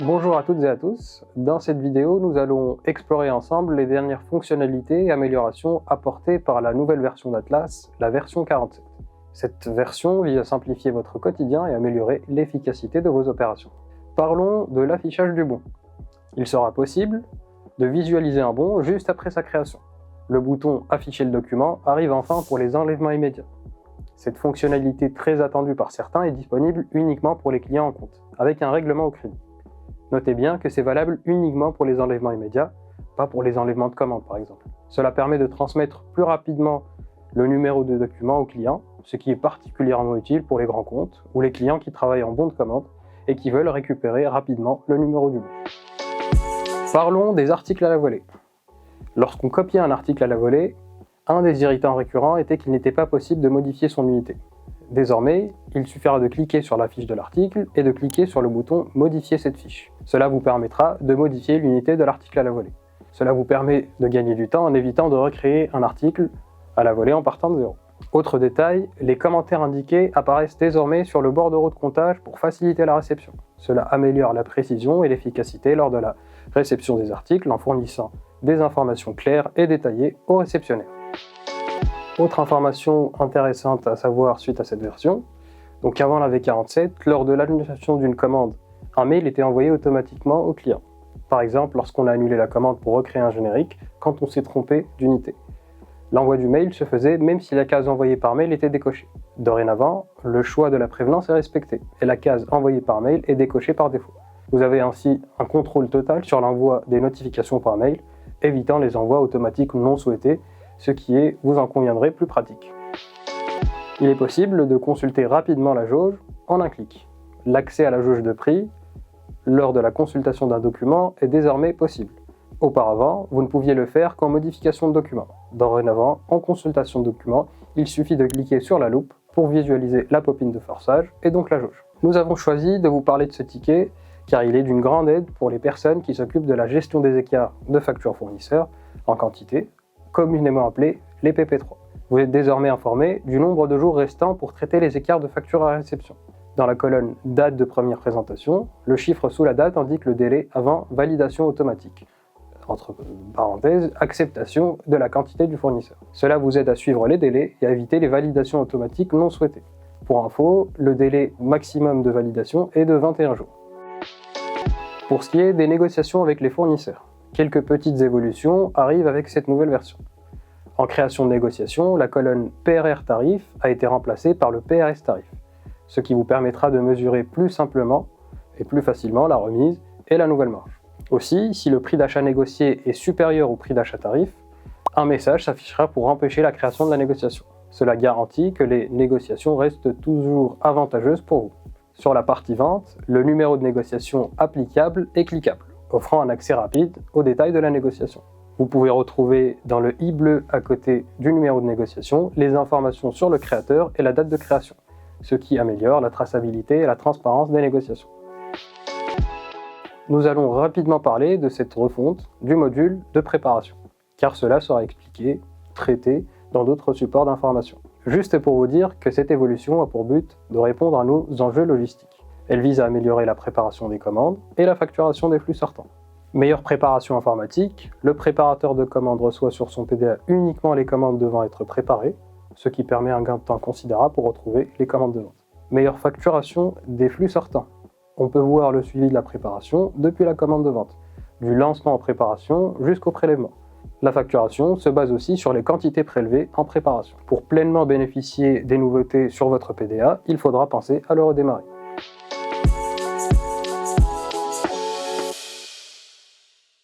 Bonjour à toutes et à tous, dans cette vidéo nous allons explorer ensemble les dernières fonctionnalités et améliorations apportées par la nouvelle version d'Atlas, la version 47. Cette version vise à simplifier votre quotidien et améliorer l'efficacité de vos opérations. Parlons de l'affichage du bon. Il sera possible de visualiser un bon juste après sa création. Le bouton « Afficher le document » arrive enfin pour les enlèvements immédiats. Cette fonctionnalité très attendue par certains est disponible uniquement pour les clients en compte, avec un règlement au crédit. Notez bien que c'est valable uniquement pour les enlèvements immédiats, pas pour les enlèvements de commandes par exemple. Cela permet de transmettre plus rapidement le numéro de document au client, ce qui est particulièrement utile pour les grands comptes ou les clients qui travaillent en bon de commande et qui veulent récupérer rapidement le numéro du bon. Parlons des articles à la volée. Lorsqu'on copiait un article à la volée, un des irritants récurrents était qu'il n'était pas possible de modifier son unité. Désormais, il suffira de cliquer sur la fiche de l'article et de cliquer sur le bouton « Modifier cette fiche ». Cela vous permettra de modifier l'unité de l'article à la volée. Cela vous permet de gagner du temps en évitant de recréer un article à la volée en partant de zéro. Autre détail, les commentaires indiqués apparaissent désormais sur le bordereau de comptage pour faciliter la réception. Cela améliore la précision et l'efficacité lors de la réception des articles en fournissant des informations claires et détaillées au réceptionnaire. Autre information intéressante à savoir suite à cette version, donc avant la V47, lors de l'annulation d'une commande, un mail était envoyé automatiquement au client. Par exemple, lorsqu'on a annulé la commande pour recréer un générique, quand on s'est trompé d'unité. L'envoi du mail se faisait même si la case envoyée par mail était décochée. Dorénavant, le choix de la prévenance est respecté et la case envoyée par mail est décochée par défaut. Vous avez ainsi un contrôle total sur l'envoi des notifications par mail, évitant les envois automatiques non souhaités, ce qui est, vous en conviendrez, plus pratique. Il est possible de consulter rapidement la jauge en un clic. L'accès à la jauge de prix, lors de la consultation d'un document, est désormais possible. Auparavant, vous ne pouviez le faire qu'en modification de document. Dorénavant, en consultation de document, il suffit de cliquer sur la loupe pour visualiser la popine de forçage et donc la jauge. Nous avons choisi de vous parler de ce ticket car il est d'une grande aide pour les personnes qui s'occupent de la gestion des écarts de factures fournisseurs en quantité, communément appelés les PP3. Vous êtes désormais informé du nombre de jours restants pour traiter les écarts de facture à réception. Dans la colonne « Date de première présentation », le chiffre sous la date indique le délai avant validation automatique. Entre parenthèses, acceptation de la quantité du fournisseur. Cela vous aide à suivre les délais et à éviter les validations automatiques non souhaitées. Pour info, le délai maximum de validation est de 21 jours. Pour ce qui est des négociations avec les fournisseurs, quelques petites évolutions arrivent avec cette nouvelle version. En création de négociation, la colonne PRR tarif a été remplacée par le PRS tarif, ce qui vous permettra de mesurer plus simplement et plus facilement la remise et la nouvelle marge. Aussi, si le prix d'achat négocié est supérieur au prix d'achat tarif, un message s'affichera pour empêcher la création de la négociation. Cela garantit que les négociations restent toujours avantageuses pour vous. Sur la partie vente, le numéro de négociation applicable est cliquable, offrant un accès rapide aux détails de la négociation. Vous pouvez retrouver dans le i bleu à côté du numéro de négociation les informations sur le créateur et la date de création, ce qui améliore la traçabilité et la transparence des négociations. Nous allons rapidement parler de cette refonte du module de préparation, car cela sera expliqué, traité dans d'autres supports d'information. Juste pour vous dire que cette évolution a pour but de répondre à nos enjeux logistiques. Elle vise à améliorer la préparation des commandes et la facturation des flux sortants. Meilleure préparation informatique, le préparateur de commandes reçoit sur son PDA uniquement les commandes devant être préparées, ce qui permet un gain de temps considérable pour retrouver les commandes de vente. Meilleure facturation des flux sortants. On peut voir le suivi de la préparation depuis la commande de vente, du lancement en préparation jusqu'au prélèvement. La facturation se base aussi sur les quantités prélevées en préparation. Pour pleinement bénéficier des nouveautés sur votre PDA, il faudra penser à le redémarrer.